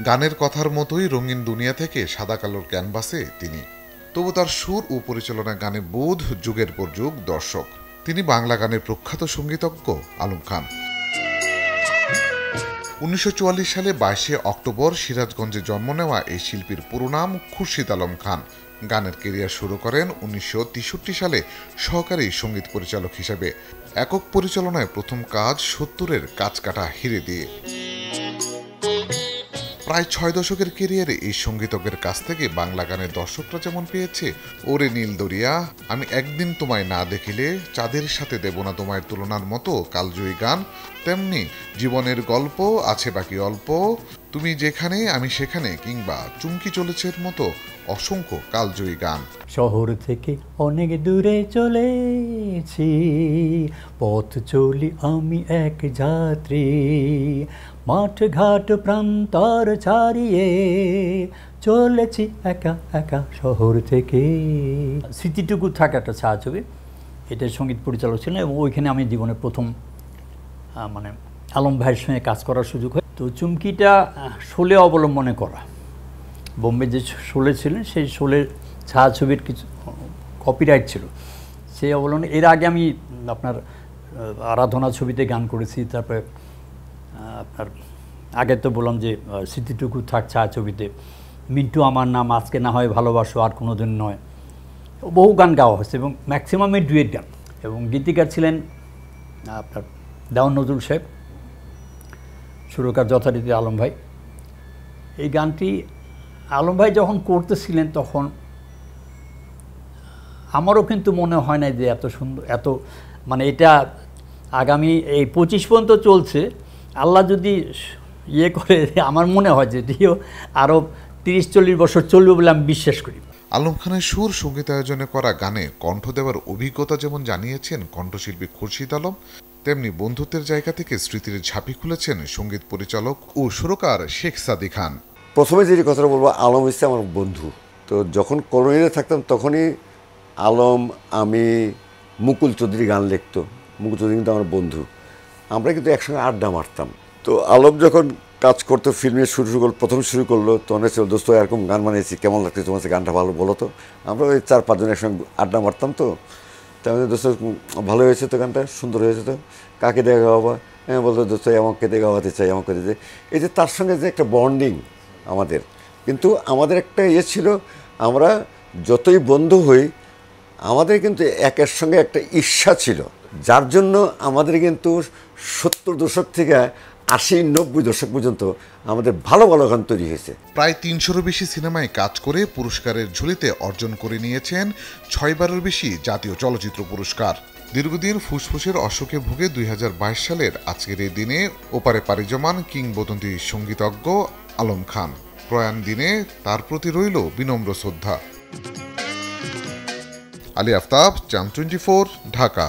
গানের কথার মতোই রঙিন দুনিয়া থেকে সাদা কালোর ক্যানভাসে তিনি, তবু তার সুর ও পরিচালনা গানে বোধ যুগের পর যুগ দর্শক। তিনি বাংলা গানের প্রখ্যাত সঙ্গীতজ্ঞ আলম খান। 1944 সালে 22শে অক্টোবর সিরাজগঞ্জে জন্ম নেওয়া এই শিল্পীর পুরো নাম খুরশিদ আলম খান। গানের কেরিয়ার শুরু করেন 1963 সালে সহকারী সঙ্গীত পরিচালক হিসেবে। একক পরিচালনায় প্রথম কাজ 70-এর কাঁচকাটা হিরে দিয়ে। প্রায় 6 দশকের কেরিয়ারে এই সঙ্গীতজ্ঞের কাছ থেকে বাংলা গানের দর্শকরা যেমন পেয়েছে ওরে নীল দরিয়া, আমি একদিন তোমায় না দেখিলে, চাঁদের সাথে দেব না তোমায় তুলনার মতো কালজয়ী গান, তেমনি জীবনের গল্প আছে বাকি অল্প, তুমি যেখানে আমি সেখানে, কিংবা চুমকি চলেছের মতো অসংখ্য কালজয়ী গান। শহর থেকে অনেক দূরে চলেছি, পথ চলি আমি এক যাত্রী, মাঠ ঘাট প্রান্তর ছাড়িয়ে চলেছি একা একা শহর থেকে। স্মৃতিটুকু থাকা একটা ছায়াছবি, এটার সঙ্গীত পরিচালক ছিলেন এবং ওইখানে আমি জীবনের প্রথম মানে আলম ভাইয়ের সঙ্গে কাজ করার সুযোগ হয়। তো চুমকিটা শোলে অবলম্বনে করা, বোম্বে যে শোলে ছিলেন সেই শোলের ছায়াছবির কিছু কপিরাইট ছিল, সেই অবলম্বনে। এর আগে আমি আপনার আরাধনা ছবিতে গান করেছি, তারপরে আপনার আগে তো বললাম যে স্মৃতিটুকু থাক ছায়াছবিতে, মিন্টু আমার নাম, আজকে না হয় ভালোবাসো, আর কোনো দিন নয়, বহু গান গাওয়া হয়েছে এবং ম্যাক্সিমামে ডুয়েট গান। এবং গীতিকার ছিলেন আপনার দেওয়ান নজরুল সাহেব, সুরকার যথারীতি আলম ভাই। এই গানটি আলম ভাই যখন করতেছিলেন তখন আমারও কিন্তু মনে হয় না যে এত সুন্দর, এত মানে এটা আগামী এই 25 পর্যন্ত চলছে, আল্লাহ যদি ইয়ে করে, আমার মনে হয় যে এটিও আরও 30-40 বছর চলবে বলে আমি বিশ্বাস করি। আলম খানের সুর সঙ্গীতায়োজনে করা গানে কণ্ঠ দেওয়ার অভিজ্ঞতা যেমন জানিয়েছেন কণ্ঠশিল্পী খুরশিদ আলম, তেমনি বন্ধুত্বের জায়গা থেকে স্মৃতির ঝাঁপি খুলেছেন সঙ্গীত পরিচালক ও সুরকার শেখ সাদী খান। প্রথমে যে কথাটা বলবো, আলম হচ্ছে আমার বন্ধু। তো যখন কলোনিতে থাকতাম তখনই আলম, আমি, মুকুল চৌধুরী গান লিখতো। মুকুল চৌধুরী কিন্তু আমার বন্ধু, আমরা কিন্তু একসঙ্গে আড্ডা মারতাম। তো আলম যখন কাজ করতো, ফিল্মে প্রথম শুরু করলো, তখন ছিল দোস্ত এরকম গান বানিয়েছি, কেমন লাগছে তোমার, গানটা ভালো বলো তো। আমরা ওই 4-5 জন একসঙ্গে আড্ডা মারতাম। তো তাই আমাদের দোস্ত ভালো হয়েছে তো, গানটা সুন্দর হয়েছে তো, কাকে দিয়ে গাওয়াবা, হ্যাঁ বলতো দোস্ত আমাকে দিয়ে গাওয়াতে চাই, আমাকে দিতে। এই যে তার সঙ্গে যে একটা বন্ডিং আমাদের, কিন্তু আমাদের একটা ইয়ে ছিল, আমরা যতই বন্ধু হই আমাদের কিন্তু একের সঙ্গে একটা ঈর্ষা ছিল, যার জন্য আমাদের কিন্তু 70 দশক থেকে 80-90 দশক পর্যন্ত আমাদের ভালো ভালো গান তৈরি হয়েছে। প্রায় 300-এরও বেশি সিনেমায় কাজ করে পুরস্কারের ঝুলিতে অর্জন করে নিয়েছেন 6বারের বেশি জাতীয় চলচ্চিত্র পুরস্কার। দীর্ঘদিন ফুসফুসের অসুখে ভুগে 2022 সালের আজকের এই দিনে ওপারে পাড়ি জমান কিংবদন্তি সঙ্গীতজ্ঞ আলম খান। প্রয়াণ দিনে তার প্রতি রইল বিনম্র শ্রদ্ধা। আলী আফতাব, চান 24, ঢাকা।